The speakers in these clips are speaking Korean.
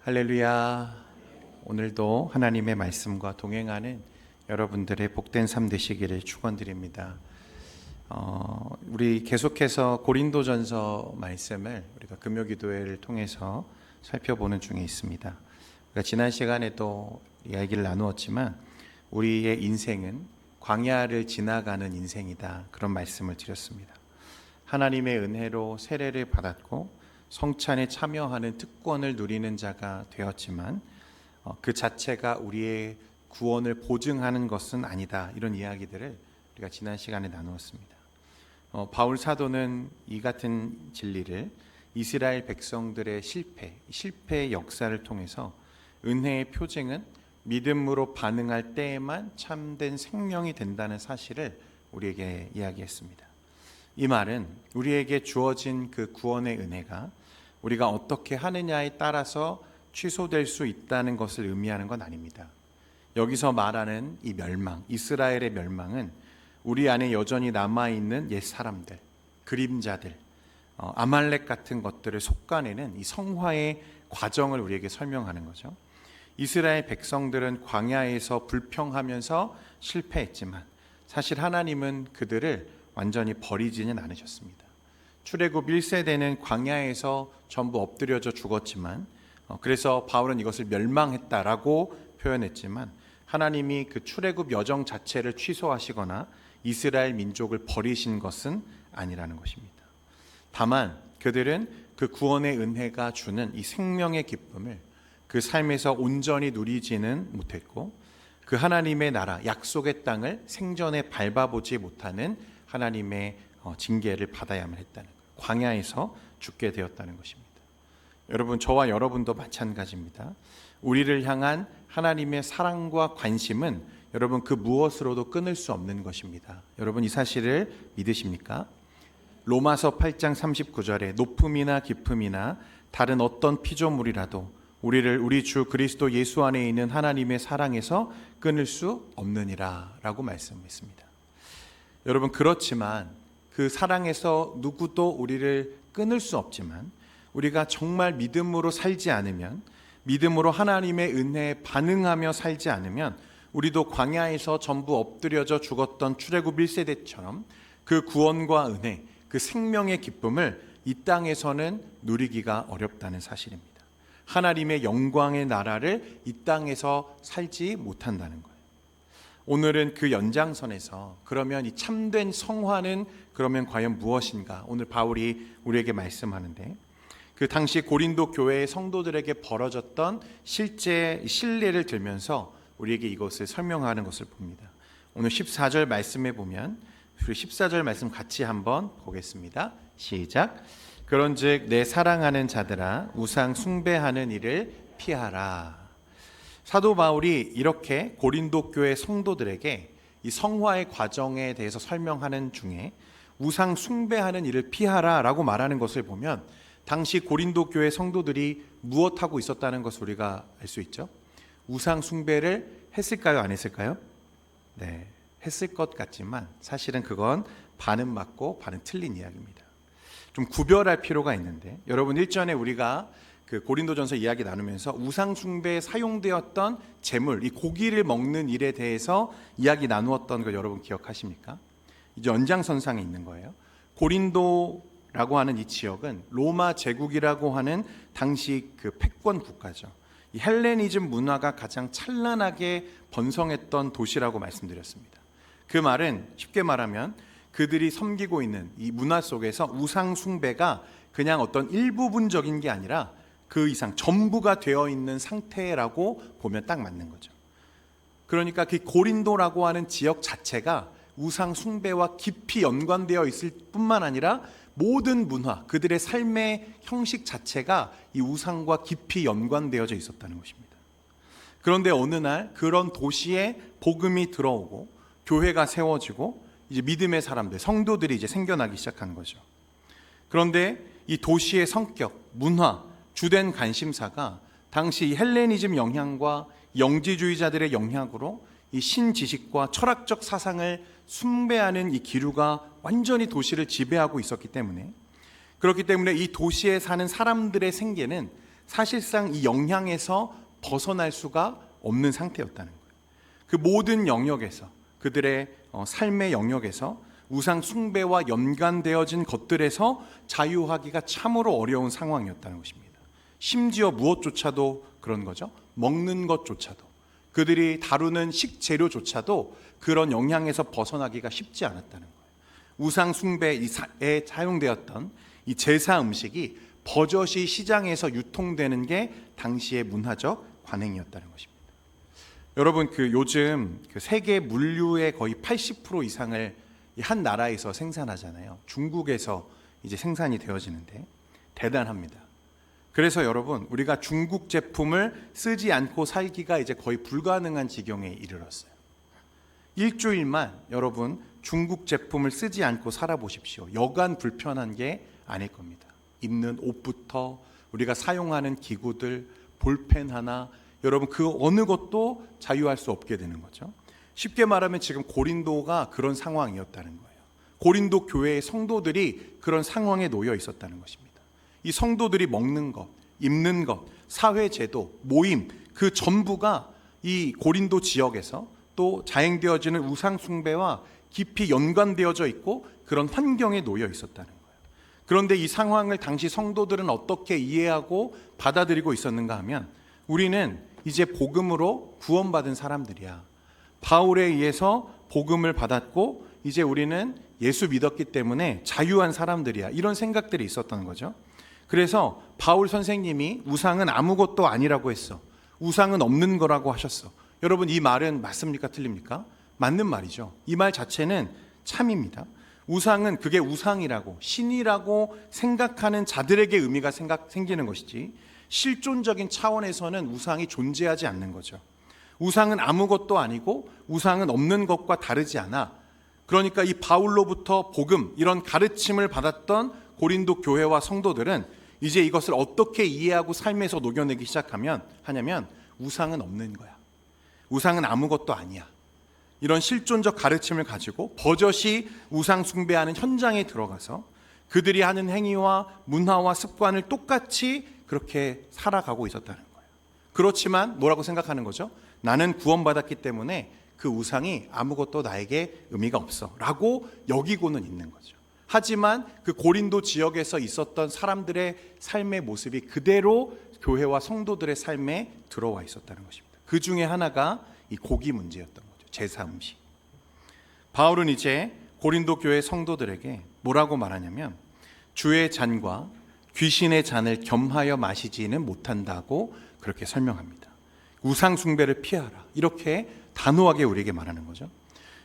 할렐루야. 오늘도 하나님의 말씀과 동행하는 여러분들의 복된 삶 되시기를 축원드립니다. 우리 계속해서 고린도전서 말씀을 우리가 금요기도회를 통해서 살펴보는 중에 있습니다. 우리가 지난 시간에도 이야기를 나누었지만 우리의 인생은 광야를 지나가는 인생이다, 그런 말씀을 드렸습니다. 하나님의 은혜로 세례를 받았고 성찬에 참여하는 특권을 누리는 자가 되었지만 그 자체가 우리의 구원을 보증하는 것은 아니다, 이런 이야기들을 우리가 지난 시간에 나누었습니다. 바울 사도는 이 같은 진리를 이스라엘 백성들의 실패의 역사를 통해서 은혜의 표징은 믿음으로 반응할 때에만 참된 생명이 된다는 사실을 우리에게 이야기했습니다. 이 말은 우리에게 주어진 그 구원의 은혜가 우리가 어떻게 하느냐에 따라서 취소될 수 있다는 것을 의미하는 건 아닙니다. 여기서 말하는 이 멸망, 이스라엘의 멸망은 우리 안에 여전히 남아있는 옛 사람들, 그림자들, 아말렉 같은 것들을 속가내는 이 성화의 과정을 우리에게 설명하는 거죠. 이스라엘 백성들은 광야에서 불평하면서 실패했지만 사실 하나님은 그들을 완전히 버리지는 않으셨습니다. 출애굽 1세대는 광야에서 전부 엎드려져 죽었지만 그래서 바울은 이것을 멸망했다라고 표현했지만 하나님이 그 출애굽 여정 자체를 취소하시거나 이스라엘 민족을 버리신 것은 아니라는 것입니다. 다만 그들은 그 구원의 은혜가 주는 이 생명의 기쁨을 그 삶에서 온전히 누리지는 못했고 그 하나님의 나라, 약속의 땅을 생전에 밟아보지 못하는 하나님의 징계를 받아야만 했다는 거예요. 광야에서 죽게 되었다는 것입니다. 여러분, 저와 여러분도 마찬가지입니다. 우리를 향한 하나님의 사랑과 관심은 여러분 그 무엇으로도 끊을 수 없는 것입니다. 여러분, 이 사실을 믿으십니까? 로마서 8장 39절에 높음이나 깊음이나 다른 어떤 피조물이라도 우리를 우리 주 그리스도 예수 안에 있는 하나님의 사랑에서 끊을 수 없느니라 라고 말씀했습니다. 여러분, 그렇지만 그 사랑에서 누구도 우리를 끊을 수 없지만 우리가 정말 믿음으로 살지 않으면, 믿음으로 하나님의 은혜에 반응하며 살지 않으면 우리도 광야에서 전부 엎드려져 죽었던 출애굽 1세대처럼 그 구원과 은혜, 그 생명의 기쁨을 이 땅에서는 누리기가 어렵다는 사실입니다. 하나님의 영광의 나라를 이 땅에서 살지 못한다는 거예요. 오늘은 그 연장선에서 그러면 이 참된 성화는 그러면 과연 무엇인가? 오늘 바울이 우리에게 말씀하는데 그 당시 고린도 교회의 성도들에게 벌어졌던 실제 신뢰를 들면서 우리에게 이것을 설명하는 것을 봅니다. 오늘 14절 말씀에 보면 우리 14절 말씀 같이 한번 보겠습니다. 시작. 그런즉 내 사랑하는 자들아 우상 숭배하는 일을 피하라. 사도 바울이 이렇게 고린도 교회 성도들에게 이 성화의 과정에 대해서 설명하는 중에 우상 숭배하는 일을 피하라 라고 말하는 것을 보면 당시 고린도 교회 성도들이 무엇하고 있었다는 것을 우리가 알 수 있죠. 우상 숭배를 했을까요? 안 했을까요? 네, 했을 것 같지만 사실은 그건 반은 맞고 반은 틀린 이야기입니다. 좀 구별할 필요가 있는데, 여러분 일전에 우리가 그 고린도전서 이야기 나누면서 우상 숭배에 사용되었던 제물, 이 고기를 먹는 일에 대해서 이야기 나누었던 거 여러분 기억하십니까? 이제 연장선상에 있는 거예요. 고린도라고 하는 이 지역은 로마 제국이라고 하는 당시 그 패권 국가죠. 이 헬레니즘 문화가 가장 찬란하게 번성했던 도시라고 말씀드렸습니다. 그 말은 쉽게 말하면 그들이 섬기고 있는 이 문화 속에서 우상 숭배가 그냥 어떤 일부분적인 게 아니라 그 이상 전부가 되어 있는 상태라고 보면 딱 맞는 거죠. 그러니까 그 고린도라고 하는 지역 자체가 우상 숭배와 깊이 연관되어 있을 뿐만 아니라 모든 문화, 그들의 삶의 형식 자체가 이 우상과 깊이 연관되어져 있었다는 것입니다. 그런데 어느 날 그런 도시에 복음이 들어오고 교회가 세워지고 이제 믿음의 사람들, 성도들이 이제 생겨나기 시작한 거죠. 그런데 이 도시의 성격, 문화, 주된 관심사가 당시 이 헬레니즘 영향과 영지주의자들의 영향으로 이 신지식과 철학적 사상을 숭배하는 이 기류가 완전히 도시를 지배하고 있었기 때문에, 그렇기 때문에 이 도시에 사는 사람들의 생계는 사실상 이 영향에서 벗어날 수가 없는 상태였다는 거예요. 그 모든 영역에서, 그들의 삶의 영역에서 우상 숭배와 연관되어진 것들에서 자유하기가 참으로 어려운 상황이었다는 것입니다. 심지어 무엇조차도 그런 거죠. 먹는 것조차도, 그들이 다루는 식재료조차도 그런 영향에서 벗어나기가 쉽지 않았다는 거예요. 우상 숭배에 사용되었던 이 제사 음식이 버젓이 시장에서 유통되는 게 당시의 문화적 관행이었다는 것입니다. 여러분, 요즘 세계 물류의 거의 80% 이상을 한 나라에서 생산하잖아요. 중국에서 이제 생산이 되어지는데 대단합니다. 그래서 여러분, 우리가 중국 제품을 쓰지 않고 살기가 이제 거의 불가능한 지경에 이르렀어요. 일주일만 여러분 중국 제품을 쓰지 않고 살아보십시오. 여간 불편한 게 아닐 겁니다. 입는 옷부터 우리가 사용하는 기구들, 볼펜 하나, 여러분 그 어느 것도 자유할 수 없게 되는 거죠. 쉽게 말하면 지금 고린도가 그런 상황이었다는 거예요. 고린도 교회의 성도들이 그런 상황에 놓여 있었다는 것입니다. 이 성도들이 먹는 것, 입는 것, 사회제도, 모임, 그 전부가 이 고린도 지역에서 또 자행되어지는 우상 숭배와 깊이 연관되어져 있고 그런 환경에 놓여 있었다는 거예요. 그런데 이 상황을 당시 성도들은 어떻게 이해하고 받아들이고 있었는가 하면, 우리는 이제 복음으로 구원받은 사람들이야. 바울에 의해서 복음을 받았고 이제 우리는 예수 믿었기 때문에 자유한 사람들이야. 이런 생각들이 있었던 거죠. 그래서 바울 선생님이 우상은 아무것도 아니라고 했어. 우상은 없는 거라고 하셨어. 여러분, 이 말은 맞습니까? 틀립니까? 맞는 말이죠. 이 말 자체는 참입니다. 우상은 그게 우상이라고, 신이라고 생각하는 자들에게 의미가 생기는 것이지, 실존적인 차원에서는 우상이 존재하지 않는 거죠. 우상은 아무것도 아니고 우상은 없는 것과 다르지 않아. 그러니까 이 바울로부터 복음, 이런 가르침을 받았던 고린도 교회와 성도들은 이제 이것을 어떻게 이해하고 삶에서 녹여내기 하냐면 우상은 없는 거야. 우상은 아무것도 아니야. 이런 실존적 가르침을 가지고 버젓이 우상 숭배하는 현장에 들어가서 그들이 하는 행위와 문화와 습관을 똑같이 그렇게 살아가고 있었다는 거예요. 그렇지만 뭐라고 생각하는 거죠? 나는 구원받았기 때문에 그 우상이 아무것도 나에게 의미가 없어 라고 여기고는 있는 거죠. 하지만 그 고린도 지역에서 있었던 사람들의 삶의 모습이 그대로 교회와 성도들의 삶에 들어와 있었다는 것입니다. 그 중에 하나가 이 고기 문제였던 거죠. 제사 음식. 바울은 이제 고린도 교회 성도들에게 뭐라고 말하냐면, 주의 잔과 귀신의 잔을 겸하여 마시지는 못한다고 그렇게 설명합니다. 우상 숭배를 피하라, 이렇게 단호하게 우리에게 말하는 거죠.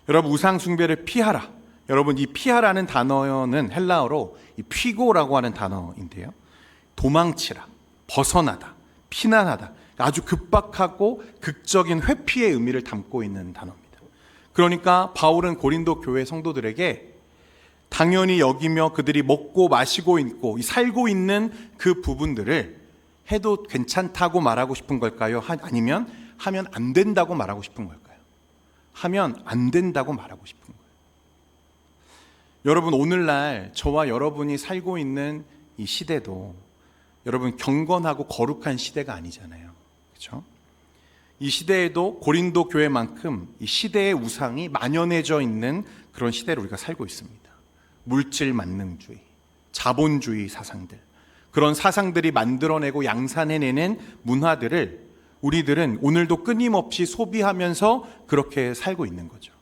여러분, 우상 숭배를 피하라. 여러분, 이 피하라는 단어는 헬라어로 이 피고라고 하는 단어인데요, 도망치라, 벗어나다, 피난하다, 아주 급박하고 극적인 회피의 의미를 담고 있는 단어입니다. 그러니까 바울은 고린도 교회 성도들에게 당연히 여기며 그들이 먹고 마시고 있고 살고 있는 그 부분들을 해도 괜찮다고 말하고 싶은 걸까요? 아니면 하면 안 된다고 말하고 싶은 걸까요? 하면 안 된다고 말하고 싶은 거예요. 여러분, 오늘날 저와 여러분이 살고 있는 이 시대도 여러분 경건하고 거룩한 시대가 아니잖아요. 그렇죠? 이 시대에도 고린도 교회만큼 이 시대의 우상이 만연해져 있는 그런 시대를 우리가 살고 있습니다. 물질 만능주의, 자본주의 사상들, 그런 사상들이 만들어내고 양산해내는 문화들을 우리들은 오늘도 끊임없이 소비하면서 그렇게 살고 있는 거죠.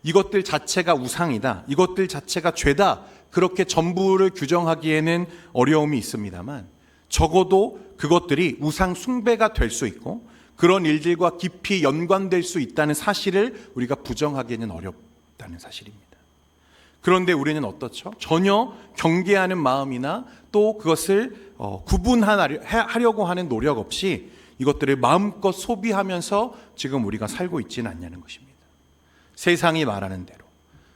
이것들 자체가 우상이다, 이것들 자체가 죄다, 그렇게 전부를 규정하기에는 어려움이 있습니다만, 적어도 그것들이 우상 숭배가 될 수 있고 그런 일들과 깊이 연관될 수 있다는 사실을 우리가 부정하기에는 어렵다는 사실입니다. 그런데 우리는 어떻죠? 전혀 경계하는 마음이나 또 그것을 구분하려고 하는 노력 없이 이것들을 마음껏 소비하면서 지금 우리가 살고 있지는 않냐는 것입니다. 세상이 말하는 대로,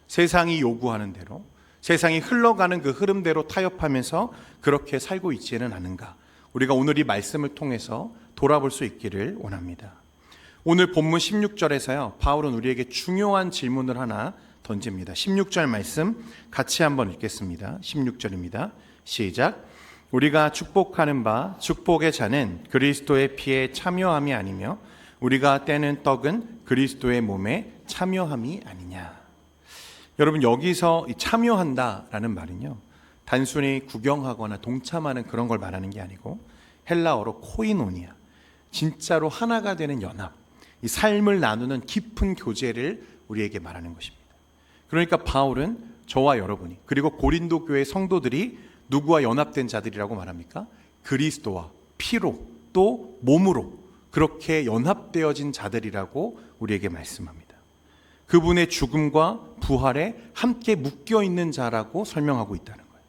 세상이 요구하는 대로, 세상이 흘러가는 그 흐름대로 타협하면서 그렇게 살고 있지는 않은가, 우리가 오늘 이 말씀을 통해서 돌아볼 수 있기를 원합니다. 오늘 본문 16절에서요, 바울은 우리에게 중요한 질문을 하나 던집니다. 16절 말씀 같이 한번 읽겠습니다. 16절입니다. 시작. 우리가 축복하는 바 축복의 잔은 그리스도의 피에 참여함이 아니며 우리가 떼는 떡은 그리스도의 몸에 참여함이 아니냐. 여러분, 여기서 이 참여한다라는 말은요, 단순히 구경하거나 동참하는 그런 걸 말하는 게 아니고 헬라어로 코이노니아, 진짜로 하나가 되는 연합, 이 삶을 나누는 깊은 교제를 우리에게 말하는 것입니다. 그러니까 바울은 저와 여러분이, 그리고 고린도 교회 성도들이 누구와 연합된 자들이라고 말합니까? 그리스도와 피로 또 몸으로 그렇게 연합되어진 자들이라고 우리에게 말씀합니다. 그분의 죽음과 부활에 함께 묶여있는 자라고 설명하고 있다는 거예요.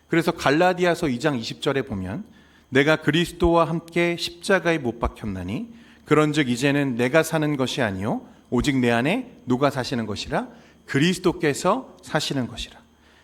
그래서 갈라디아서 2장 20절에 보면 내가 그리스도와 함께 십자가에 못 박혔나니 그런즉 이제는 내가 사는 것이 아니요 오직 내 안에 누가 사시는 것이라? 그리스도께서 사시는 것이라.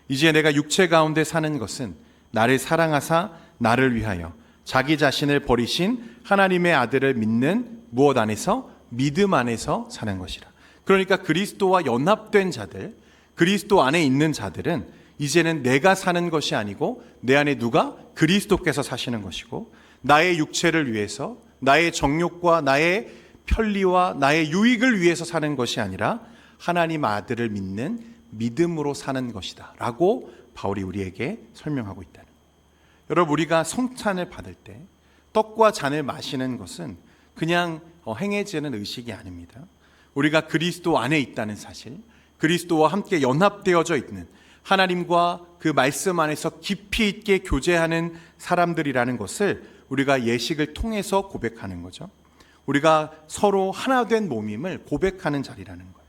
이제 내가 육체 가운데 사는 것은 나를 사랑하사 나를 위하여 자기 자신을 버리신 하나님의 아들을 믿는 무엇 안에서? 믿음 안에서 사는 것이라. 그러니까 그리스도와 연합된 자들, 그리스도 안에 있는 자들은 이제는 내가 사는 것이 아니고 내 안에 누가? 그리스도께서 사시는 것이고, 나의 육체를 위해서, 나의 정욕과 나의 편리와 나의 유익을 위해서 사는 것이 아니라 하나님 아들을 믿는 믿음으로 사는 것이다 라고 바울이 우리에게 설명하고 있다는 거예요. 여러분, 우리가 성찬을 받을 때 떡과 잔을 마시는 것은 그냥 행해지는 의식이 아닙니다. 우리가 그리스도 안에 있다는 사실, 그리스도와 함께 연합되어져 있는, 하나님과 그 말씀 안에서 깊이 있게 교제하는 사람들이라는 것을 우리가 예식을 통해서 고백하는 거죠. 우리가 서로 하나 된 몸임을 고백하는 자리라는 거예요.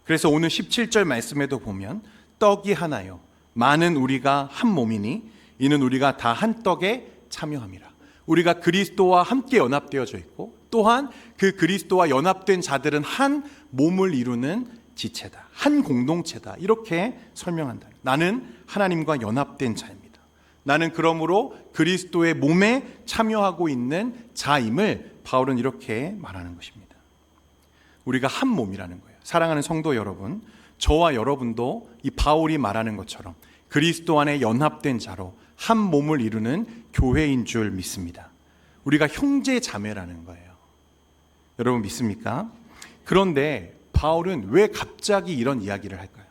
그래서 오늘 17절 말씀에도 보면 떡이 하나요 많은 우리가 한 몸이니 이는 우리가 다 한 떡에 참여함이라. 우리가 그리스도와 함께 연합되어져 있고 또한 그 그리스도와 연합된 자들은 한 몸을 이루는 지체다, 한 공동체다, 이렇게 설명한다. 나는 하나님과 연합된 자입니다. 나는 그러므로 그리스도의 몸에 참여하고 있는 자임을 바울은 이렇게 말하는 것입니다. 우리가 한 몸이라는 거예요. 사랑하는 성도 여러분, 저와 여러분도 이 바울이 말하는 것처럼 그리스도 안에 연합된 자로 한 몸을 이루는 교회인 줄 믿습니다. 우리가 형제 자매라는 거예요. 여러분 믿습니까? 그런데 바울은 왜 갑자기 이런 이야기를 할까요?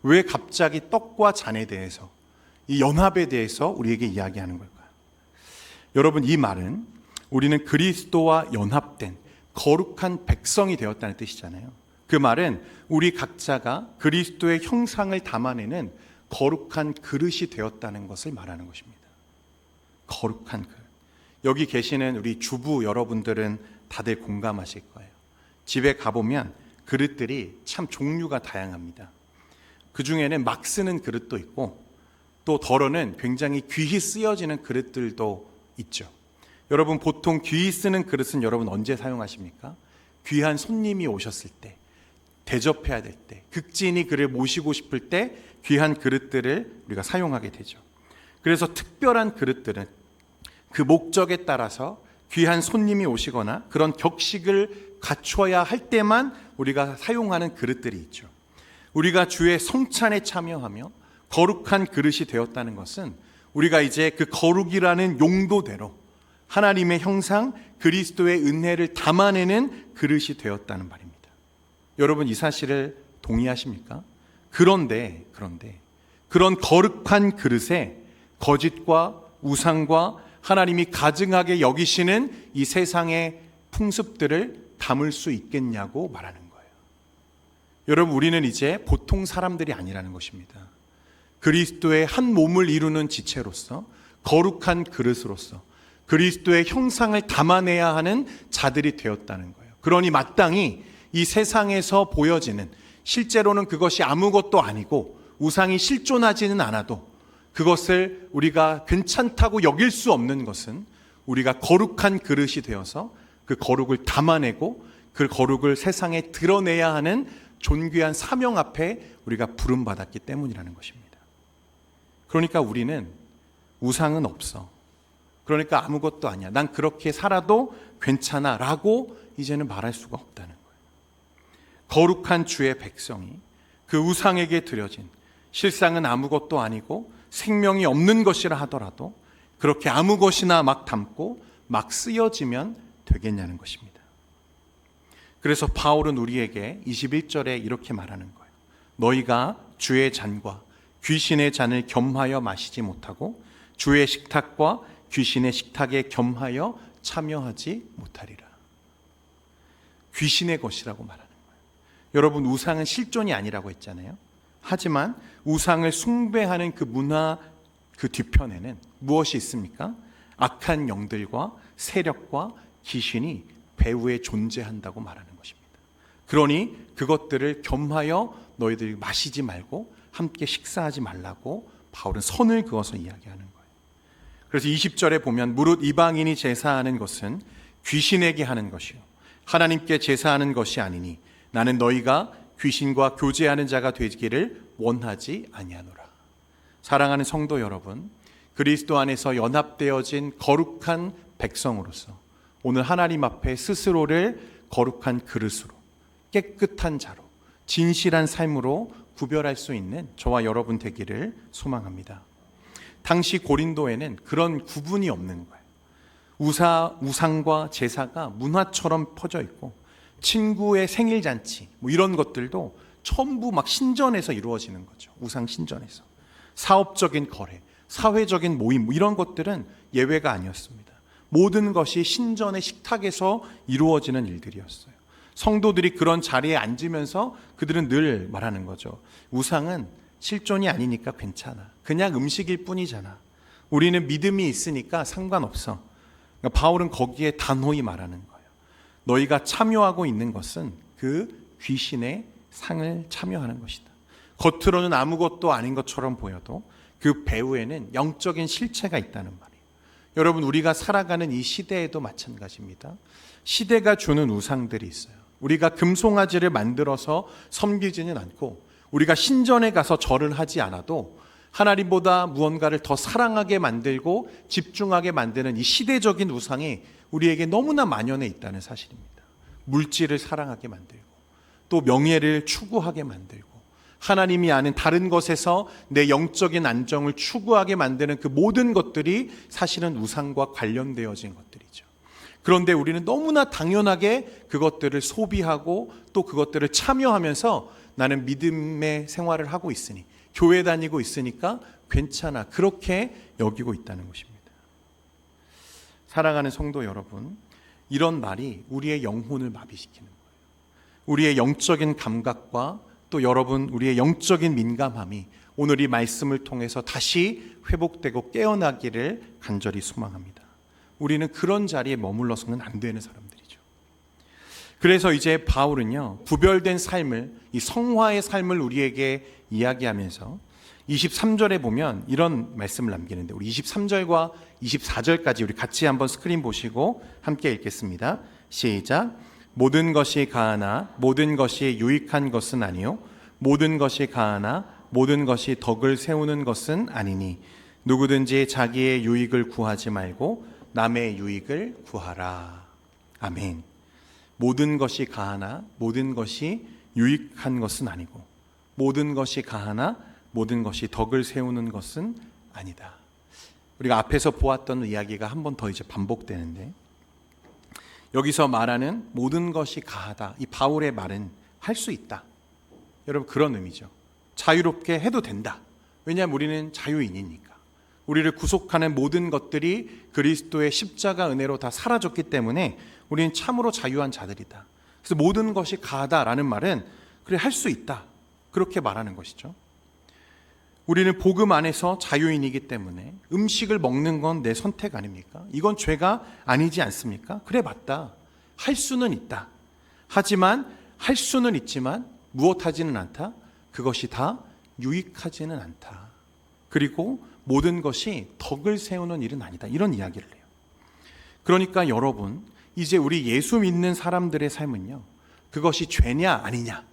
왜 갑자기 떡과 잔에 대해서, 이 연합에 대해서 우리에게 이야기하는 걸까요? 여러분, 이 말은 우리는 그리스도와 연합된 거룩한 백성이 되었다는 뜻이잖아요. 그 말은 우리 각자가 그리스도의 형상을 담아내는 거룩한 그릇이 되었다는 것을 말하는 것입니다. 거룩한 그릇. 여기 계시는 우리 주부 여러분들은 다들 공감하실 거예요. 집에 가보면 그릇들이 참 종류가 다양합니다. 그 중에는 막 쓰는 그릇도 있고 또 덜어는 굉장히 귀히 쓰여지는 그릇들도 있죠. 여러분, 보통 귀히 쓰는 그릇은 여러분 언제 사용하십니까? 귀한 손님이 오셨을 때, 대접해야 될 때, 극진히 그를 모시고 싶을 때 귀한 그릇들을 우리가 사용하게 되죠. 그래서 특별한 그릇들은 그 목적에 따라서 귀한 손님이 오시거나 그런 격식을 갖춰야 할 때만 우리가 사용하는 그릇들이 있죠. 우리가 주의 성찬에 참여하며 거룩한 그릇이 되었다는 것은 우리가 이제 그 거룩이라는 용도대로 하나님의 형상, 그리스도의 은혜를 담아내는 그릇이 되었다는 말입니다. 여러분, 이 사실을 동의하십니까? 그런데 그런 거룩한 그릇에 거짓과 우상과 하나님이 가증하게 여기시는 이 세상의 풍습들을 담을 수 있겠냐고 말하는 거예요. 여러분, 우리는 이제 보통 사람들이 아니라는 것입니다. 그리스도의 한 몸을 이루는 지체로서, 거룩한 그릇으로서 그리스도의 형상을 담아내야 하는 자들이 되었다는 거예요. 그러니 마땅히 이 세상에서 보여지는, 실제로는 그것이 아무것도 아니고 우상이 실존하지는 않아도 그것을 우리가 괜찮다고 여길 수 없는 것은 우리가 거룩한 그릇이 되어서 그 거룩을 담아내고 그 거룩을 세상에 드러내야 하는 존귀한 사명 앞에 우리가 부름받았기 때문이라는 것입니다. 그러니까 우리는 우상은 없어, 그러니까 아무것도 아니야, 난 그렇게 살아도 괜찮아 라고 이제는 말할 수가 없다는 거예요. 거룩한 주의 백성이 그 우상에게 드려진, 실상은 아무것도 아니고 생명이 없는 것이라 하더라도 그렇게 아무 것이나 막 담고 막 쓰여지면 되겠냐는 것입니다. 그래서 바울은 우리에게 21절에 이렇게 말하는 거예요. 너희가 주의 잔과 귀신의 잔을 겸하여 마시지 못하고 주의 식탁과 귀신의 식탁에 겸하여 참여하지 못하리라. 귀신의 것이라고 말하는 거예요. 여러분, 우상은 실존이 아니라고 했잖아요. 하지만 우상을 숭배하는 그 문화 그 뒤편에는 무엇이 있습니까? 악한 영들과 세력과 귀신이 배후에 존재한다고 말하는 것입니다. 그러니 그것들을 겸하여 너희들이 마시지 말고 함께 식사하지 말라고 바울은 선을 그어서 이야기하는 거예요. 그래서 20절에 보면 무릇 이방인이 제사하는 것은 귀신에게 하는 것이요 하나님께 제사하는 것이 아니니 나는 너희가 귀신과 교제하는 자가 되기를 원하지 아니하노라. 사랑하는 성도 여러분, 그리스도 안에서 연합되어진 거룩한 백성으로서 오늘 하나님 앞에 스스로를 거룩한 그릇으로, 깨끗한 자로, 진실한 삶으로 구별할 수 있는 저와 여러분 되기를 소망합니다. 당시 고린도에는 그런 구분이 없는 거예요. 우상과 제사가 문화처럼 퍼져 있고 친구의 생일잔치 이런 것들도 전부 막 신전에서 이루어지는 거죠. 우상 신전에서. 사업적인 거래, 사회적인 모임 이런 것들은 예외가 아니었습니다. 모든 것이 신전의 식탁에서 이루어지는 일들이었어요. 성도들이 그런 자리에 앉으면서 그들은 늘 말하는 거죠. 우상은 실존이 아니니까 괜찮아. 그냥 음식일 뿐이잖아. 우리는 믿음이 있으니까 상관없어. 그러니까 바울은 거기에 단호히 말하는 거예요. 너희가 참여하고 있는 것은 그 귀신의 상을 참여하는 것이다. 겉으로는 아무것도 아닌 것처럼 보여도 그 배후에는 영적인 실체가 있다는 말이에요. 여러분, 우리가 살아가는 이 시대에도 마찬가지입니다. 시대가 주는 우상들이 있어요. 우리가 금송아지를 만들어서 섬기지는 않고 우리가 신전에 가서 절을 하지 않아도 하나님보다 무언가를 더 사랑하게 만들고 집중하게 만드는 이 시대적인 우상이 우리에게 너무나 만연해 있다는 사실입니다. 물질을 사랑하게 만들고 또 명예를 추구하게 만들고 하나님이 아는 다른 것에서 내 영적인 안정을 추구하게 만드는 그 모든 것들이 사실은 우상과 관련되어진 것들이죠. 그런데 우리는 너무나 당연하게 그것들을 소비하고 또 그것들을 참여하면서 나는 믿음의 생활을 하고 있으니 교회 다니고 있으니까 괜찮아 그렇게 여기고 있다는 것입니다. 사랑하는 성도 여러분, 이런 말이 우리의 영혼을 마비시키는 거예요. 우리의 영적인 감각과 또 여러분 우리의 영적인 민감함이 오늘 이 말씀을 통해서 다시 회복되고 깨어나기를 간절히 소망합니다. 우리는 그런 자리에 머물러서는 안 되는 사람들이죠. 그래서 이제 바울은요, 구별된 삶을, 이 성화의 삶을 우리에게 이야기하면서 23절에 보면 이런 말씀을 남기는데, 우리 23절과 24절까지 우리 같이 한번 스크린 보시고 함께 읽겠습니다. 시작. 모든 것이 가하나 모든 것이 유익한 것은 아니요 모든 것이 가하나 모든 것이 덕을 세우는 것은 아니니 누구든지 자기의 유익을 구하지 말고 남의 유익을 구하라. 아멘. 모든 것이 가하나 모든 것이 유익한 것은 아니고 모든 것이 가하나 모든 것이 덕을 세우는 것은 아니다. 우리가 앞에서 보았던 이야기가 한 번 더 이제 반복되는데, 여기서 말하는 모든 것이 가하다, 이 바울의 말은 할 수 있다. 여러분, 그런 의미죠. 자유롭게 해도 된다. 왜냐하면 우리는 자유인이니까. 우리를 구속하는 모든 것들이 그리스도의 십자가 은혜로 다 사라졌기 때문에 우리는 참으로 자유한 자들이다. 그래서 모든 것이 가하다라는 말은 그래, 할 수 있다. 그렇게 말하는 것이죠. 우리는 복음 안에서 자유인이기 때문에 음식을 먹는 건 내 선택 아닙니까? 이건 죄가 아니지 않습니까? 그래, 맞다. 할 수는 있다. 하지만 할 수는 있지만 무엇하지는 않다. 그것이 다 유익하지는 않다. 그리고 모든 것이 덕을 세우는 일은 아니다. 이런 이야기를 해요. 그러니까 여러분, 이제 우리 예수 믿는 사람들의 삶은요, 그것이 죄냐 아니냐,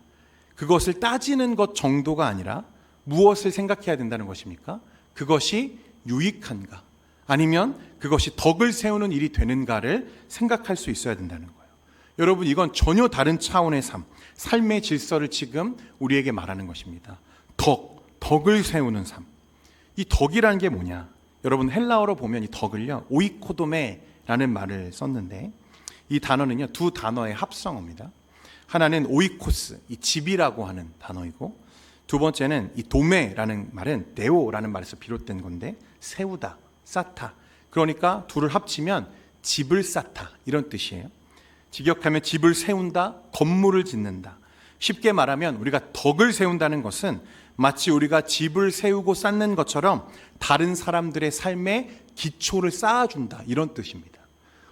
그것을 따지는 것 정도가 아니라 무엇을 생각해야 된다는 것입니까? 그것이 유익한가, 아니면 그것이 덕을 세우는 일이 되는가를 생각할 수 있어야 된다는 거예요. 여러분, 이건 전혀 다른 차원의 삶의 질서를 지금 우리에게 말하는 것입니다. 덕을 세우는 삶. 이 덕이라는 게 뭐냐? 여러분 헬라어로 보면 이 덕을요, 오이코도메라는 말을 썼는데 이 단어는요, 두 단어의 합성어입니다. 하나는 오이코스, 이 집이라고 하는 단어이고, 두 번째는 이 도메라는 말은 네오라는 말에서 비롯된 건데 세우다, 쌓다. 그러니까 둘을 합치면 집을 쌓다 이런 뜻이에요. 직역하면 집을 세운다, 건물을 짓는다. 쉽게 말하면 우리가 덕을 세운다는 것은 마치 우리가 집을 세우고 쌓는 것처럼 다른 사람들의 삶에 기초를 쌓아준다 이런 뜻입니다.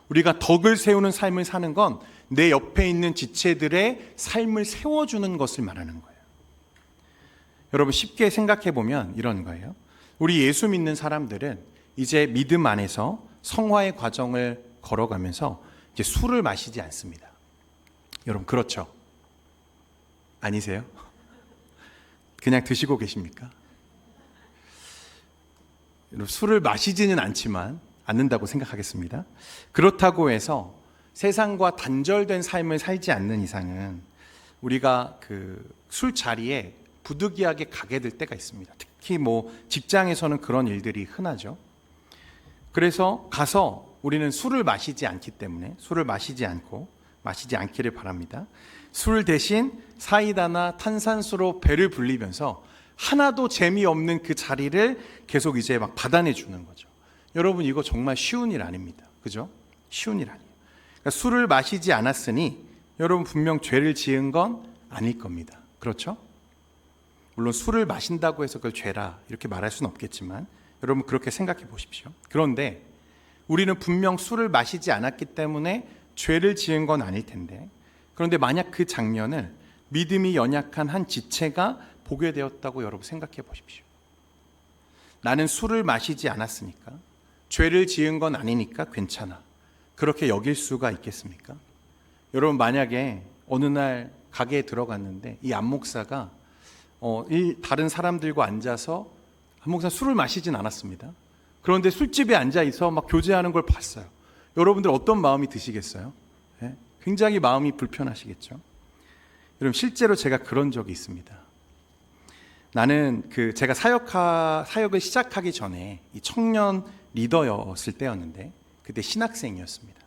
우리가 덕을 세우는 삶을 사는 건 내 옆에 있는 지체들의 삶을 세워주는 것을 말하는 거예요. 여러분 쉽게 생각해 보면 이런 거예요. 우리 예수 믿는 사람들은 이제 믿음 안에서 성화의 과정을 걸어가면서 이제 술을 마시지 않습니다. 여러분 그렇죠? 아니세요? 그냥 드시고 계십니까? 여러분 술을 마시지는 않는다고 생각하겠습니다. 그렇다고 해서 세상과 단절된 삶을 살지 않는 이상은 우리가 그 술자리에 부득이하게 가게 될 때가 있습니다. 특히 뭐 직장에서는 그런 일들이 흔하죠. 그래서 가서 우리는 술을 마시지 않기 때문에 술을 마시지 않기를 바랍니다. 술 대신 사이다나 탄산수로 배를 불리면서 하나도 재미없는 그 자리를 계속 이제 막 받아내 주는 거죠. 여러분 이거 정말 쉬운 일 아닙니다. 그죠? 쉬운 일 아니에요. 그러니까 술을 마시지 않았으니 여러분 분명 죄를 지은 건 아닐 겁니다. 그렇죠? 물론 술을 마신다고 해서 그걸 죄라 이렇게 말할 수는 없겠지만 여러분 그렇게 생각해 보십시오. 그런데 우리는 분명 술을 마시지 않았기 때문에 죄를 지은 건 아닐 텐데, 그런데 만약 그 장면을 믿음이 연약한 한 지체가 보게 되었다고 여러분 생각해 보십시오. 나는 술을 마시지 않았으니까, 죄를 지은 건 아니니까 괜찮아, 그렇게 여길 수가 있겠습니까? 여러분 만약에 어느 날 가게에 들어갔는데 이 안목사가 다른 사람들과 앉아서, 안목사 술을 마시진 않았습니다. 그런데 술집에 앉아있어 막 교제하는 걸 봤어요. 여러분들 어떤 마음이 드시겠어요? 네? 굉장히 마음이 불편하시겠죠? 여러분 실제로 제가 그런 적이 있습니다. 나는 제가 사역을 시작하기 전에 이 청년 리더였을 때였는데 그때 신학생이었습니다.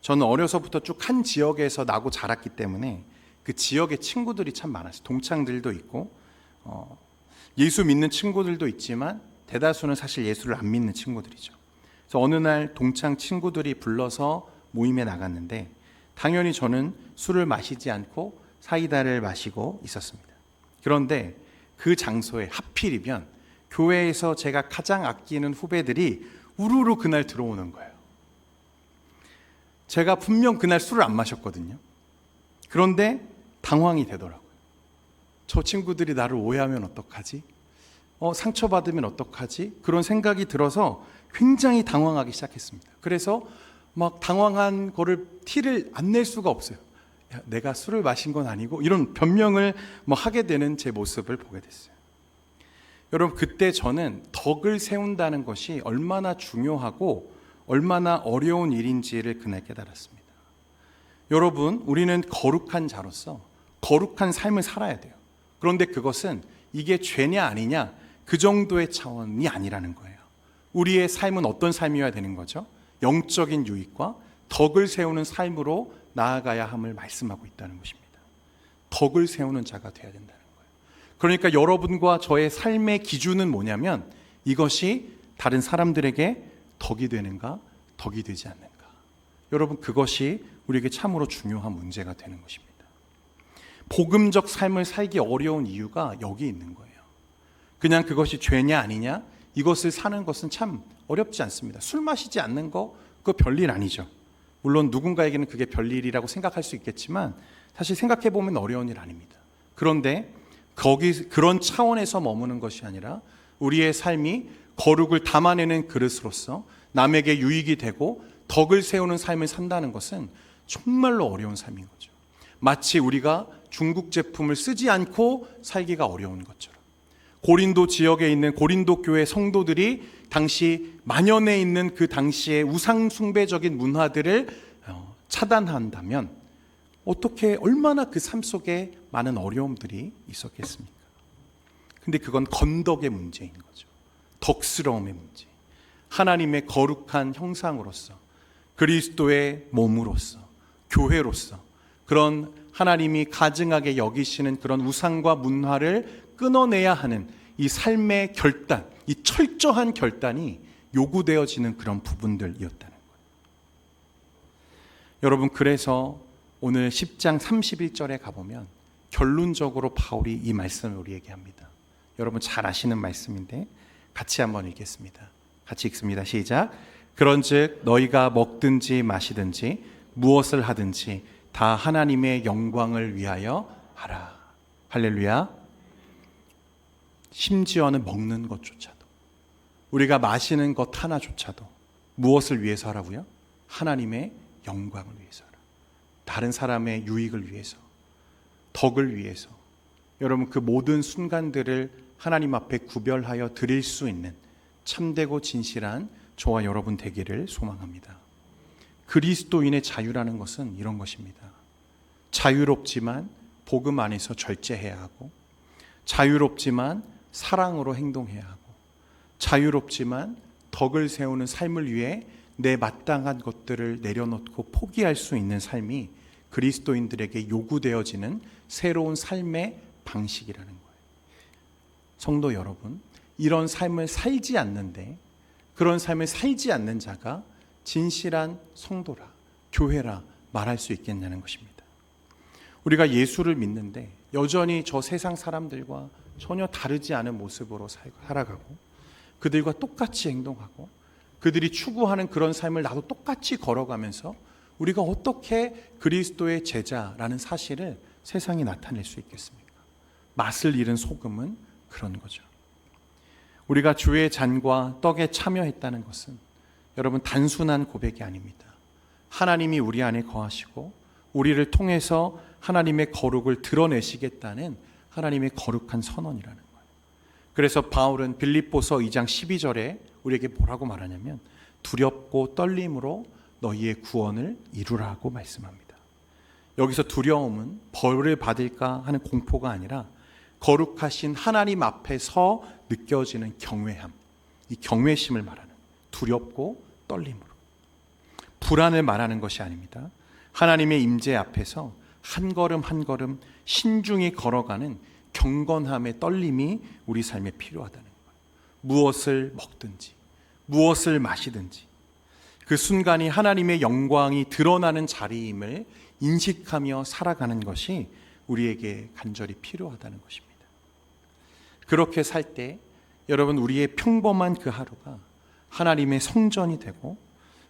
저는 어려서부터 쭉 한 지역에서 나고 자랐기 때문에 그 지역에 친구들이 참 많았어요. 동창들도 있고 예수 믿는 친구들도 있지만 대다수는 사실 예수를 안 믿는 친구들이죠. 그래서 어느 날 동창 친구들이 불러서 모임에 나갔는데 당연히 저는 술을 마시지 않고 사이다를 마시고 있었습니다. 그런데 그 장소에 하필이면 교회에서 제가 가장 아끼는 후배들이 우르르 그날 들어오는 거예요. 제가 분명 그날 술을 안 마셨거든요. 그런데 당황이 되더라고요. 저 친구들이 나를 오해하면 어떡하지? 상처받으면 어떡하지? 그런 생각이 들어서 굉장히 당황하기 시작했습니다. 그래서 막 당황한 거를 티를 안 낼 수가 없어요. 야, 내가 술을 마신 건 아니고, 이런 변명을 하게 되는 제 모습을 보게 됐어요. 여러분 그때 저는 덕을 세운다는 것이 얼마나 중요하고 얼마나 어려운 일인지를 그날 깨달았습니다. 여러분 우리는 거룩한 자로서 거룩한 삶을 살아야 돼요. 그런데 그것은 이게 죄냐 아니냐 그 정도의 차원이 아니라는 거예요. 우리의 삶은 어떤 삶이어야 되는 거죠? 영적인 유익과 덕을 세우는 삶으로 나아가야 함을 말씀하고 있다는 것입니다. 덕을 세우는 자가 되어야 된다는 거예요. 그러니까 여러분과 저의 삶의 기준은 뭐냐면 이것이 다른 사람들에게 덕이 되는가, 덕이 되지 않는가. 여러분 그것이 우리에게 참으로 중요한 문제가 되는 것입니다. 복음적 삶을 살기 어려운 이유가 여기 있는 거예요. 그냥 그것이 죄냐 아니냐 이것을 사는 것은 참 어렵지 않습니다. 술 마시지 않는 거 그거 별일 아니죠. 물론 누군가에게는 그게 별일이라고 생각할 수 있겠지만 사실 생각해 보면 어려운 일 아닙니다. 그런데 그런 차원에서 머무는 것이 아니라 우리의 삶이 거룩을 담아내는 그릇으로서 남에게 유익이 되고 덕을 세우는 삶을 산다는 것은 정말로 어려운 삶인 거죠. 마치 우리가 중국 제품을 쓰지 않고 살기가 어려운 것처럼. 고린도 지역에 있는 고린도 교회 성도들이 당시 만연해 있는 그 당시의 우상 숭배적인 문화들을 차단한다면 어떻게 얼마나 그 삶 속에 많은 어려움들이 있었겠습니까? 근데 그건 건덕의 문제인 거죠. 덕스러움의 문제. 하나님의 거룩한 형상으로서, 그리스도의 몸으로서, 교회로서 그런 하나님이 가증하게 여기시는 그런 우상과 문화를 끊어내야 하는 이 삶의 결단, 이 철저한 결단이 요구되어지는 그런 부분들이었다는 거예요. 여러분, 그래서 오늘 10장 31절에 가보면 결론적으로 바울이 이 말씀을 우리에게 합니다. 여러분 잘 아시는 말씀인데 같이 한번 읽겠습니다. 같이 읽습니다. 시작. 그런즉 너희가 먹든지 마시든지 무엇을 하든지 다 하나님의 영광을 위하여 하라. 할렐루야. 심지어는 먹는 것조차도, 우리가 마시는 것 하나조차도 무엇을 위해서 하라고요? 하나님의 영광을 위해서 하라. 다른 사람의 유익을 위해서, 덕을 위해서. 여러분, 그 모든 순간들을 하나님 앞에 구별하여 드릴 수 있는 참되고 진실한 저와 여러분 되기를 소망합니다. 그리스도인의 자유라는 것은 이런 것입니다. 자유롭지만 복음 안에서 절제해야 하고, 자유롭지만 사랑으로 행동해야 하고, 자유롭지만 덕을 세우는 삶을 위해 내 마땅한 것들을 내려놓고 포기할 수 있는 삶이 그리스도인들에게 요구되어지는 새로운 삶의 방식이라는 거예요. 성도 여러분, 이런 삶을 살지 않는데, 그런 삶을 살지 않는 자가 진실한 성도라, 교회라 말할 수 있겠냐는 것입니다. 우리가 예수를 믿는데 여전히 저 세상 사람들과 전혀 다르지 않은 모습으로 살아가고, 그들과 똑같이 행동하고, 그들이 추구하는 그런 삶을 나도 똑같이 걸어가면서 우리가 어떻게 그리스도의 제자라는 사실을 세상에 나타낼 수 있겠습니까? 맛을 잃은 소금은 그런 거죠. 우리가 주의 잔과 떡에 참여했다는 것은 여러분 단순한 고백이 아닙니다. 하나님이 우리 안에 거하시고 우리를 통해서 하나님의 거룩을 드러내시겠다는 하나님의 거룩한 선언이라는 거예요. 그래서 바울은 빌립보서 2장 12절에 우리에게 뭐라고 말하냐면 두렵고 떨림으로 너희의 구원을 이루라고 말씀합니다. 여기서 두려움은 벌을 받을까 하는 공포가 아니라 거룩하신 하나님 앞에서 느껴지는 경외함, 이 경외심을 말하는, 두렵고 떨림으로, 불안을 말하는 것이 아닙니다. 하나님의 임재 앞에서 한 걸음 한 걸음 신중히 걸어가는 경건함의 떨림이 우리 삶에 필요하다는 거예요. 무엇을 먹든지 무엇을 마시든지 그 순간이 하나님의 영광이 드러나는 자리임을 인식하며 살아가는 것이 우리에게 간절히 필요하다는 것입니다. 그렇게 살 때 여러분, 우리의 평범한 그 하루가 하나님의 성전이 되고,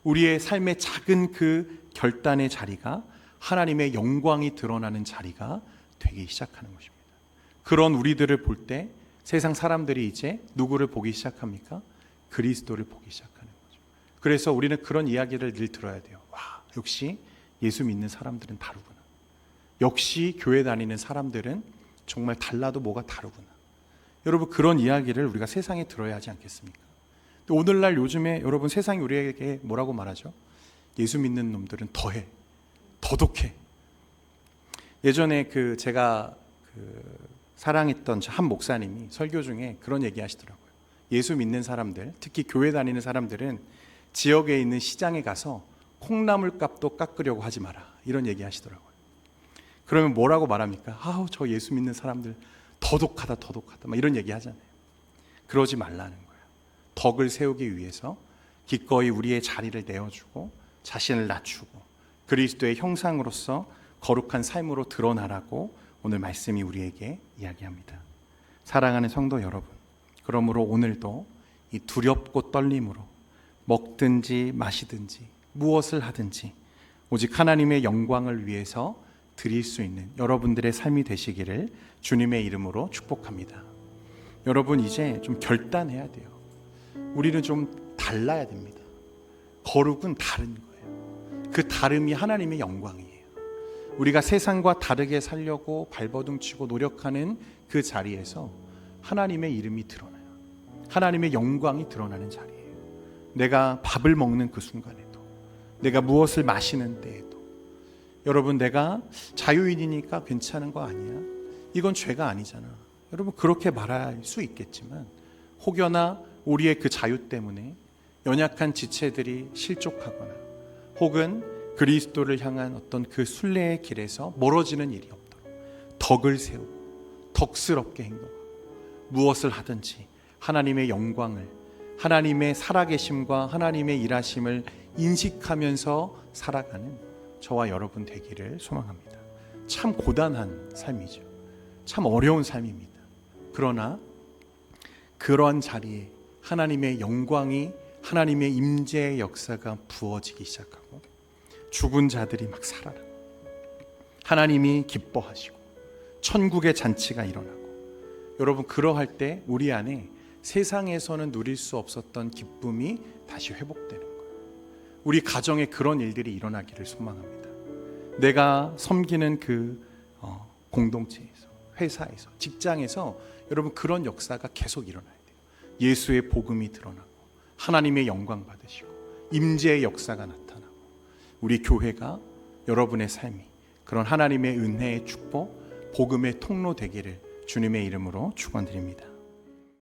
우리의 삶의 작은 그 결단의 자리가 하나님의 영광이 드러나는 자리가 되기 시작하는 것입니다. 그런 우리들을 볼 때 세상 사람들이 이제 누구를 보기 시작합니까? 그리스도를 보기 시작하는 거죠. 그래서 우리는 그런 이야기를 늘 들어야 돼요. 와, 역시 예수 믿는 사람들은 다르구나. 역시 교회 다니는 사람들은 정말 달라도 뭐가 다르구나. 여러분, 그런 이야기를 우리가 세상에 들어야 하지 않겠습니까? 오늘날 요즘에 여러분 세상이 우리에게 뭐라고 말하죠? 예수 믿는 놈들은 더해, 더 독해. 예전에 제가 사랑했던 한 목사님이 설교 중에 그런 얘기 하시더라고요. 예수 믿는 사람들, 특히 교회 다니는 사람들은 지역에 있는 시장에 가서 콩나물 값도 깎으려고 하지 마라, 이런 얘기 하시더라고요. 그러면 뭐라고 말합니까? 아우, 저 예수 믿는 사람들 더 독하다, 더 독하다, 막 이런 얘기 하잖아요. 그러지 말라는 거예요. 덕을 세우기 위해서 기꺼이 우리의 자리를 내어주고 자신을 낮추고 그리스도의 형상으로서 거룩한 삶으로 드러나라고 오늘 말씀이 우리에게 이야기합니다. 사랑하는 성도 여러분, 그러므로 오늘도 이 두렵고 떨림으로 먹든지 마시든지 무엇을 하든지 오직 하나님의 영광을 위해서 드릴 수 있는 여러분들의 삶이 되시기를 주님의 이름으로 축복합니다. 여러분, 이제 좀 결단해야 돼요. 우리는 좀 달라야 됩니다. 거룩은 다른 거예요. 그 다름이 하나님의 영광이에요. 우리가 세상과 다르게 살려고 발버둥치고 노력하는 그 자리에서 하나님의 이름이 드러나요. 하나님의 영광이 드러나는 자리예요. 내가 밥을 먹는 그 순간에도, 내가 무엇을 마시는 때에도, 여러분, 내가 자유인이니까 괜찮은 거 아니야? 이건 죄가 아니잖아. 여러분, 그렇게 말할 수 있겠지만 혹여나 우리의 그 자유 때문에 연약한 지체들이 실족하거나 혹은 그리스도를 향한 어떤 그 순례의 길에서 멀어지는 일이 없도록 덕을 세우고 덕스럽게 행동하고 무엇을 하든지 하나님의 영광을, 하나님의 살아계심과 하나님의 일하심을 인식하면서 살아가는 저와 여러분 되기를 소망합니다. 참 고단한 삶이죠. 참 어려운 삶입니다. 그러나 그러한 자리에 하나님의 영광이, 하나님의 임재의 역사가 부어지기 시작하고 죽은 자들이 막 살아나고 하나님이 기뻐하시고 천국의 잔치가 일어나고, 여러분 그러할 때 우리 안에 세상에서는 누릴 수 없었던 기쁨이 다시 회복되는 거예요. 우리 가정에 그런 일들이 일어나기를 소망합니다. 내가 섬기는 그 공동체에서, 회사에서, 직장에서 여러분 그런 역사가 계속 일어나야 돼요. 예수의 복음이 드러나고 하나님의 영광 받으시고 임재의 역사가 나타나고 우리 교회가, 여러분의 삶이 그런 하나님의 은혜의 축복, 복음의 통로 되기를 주님의 이름으로 축원드립니다.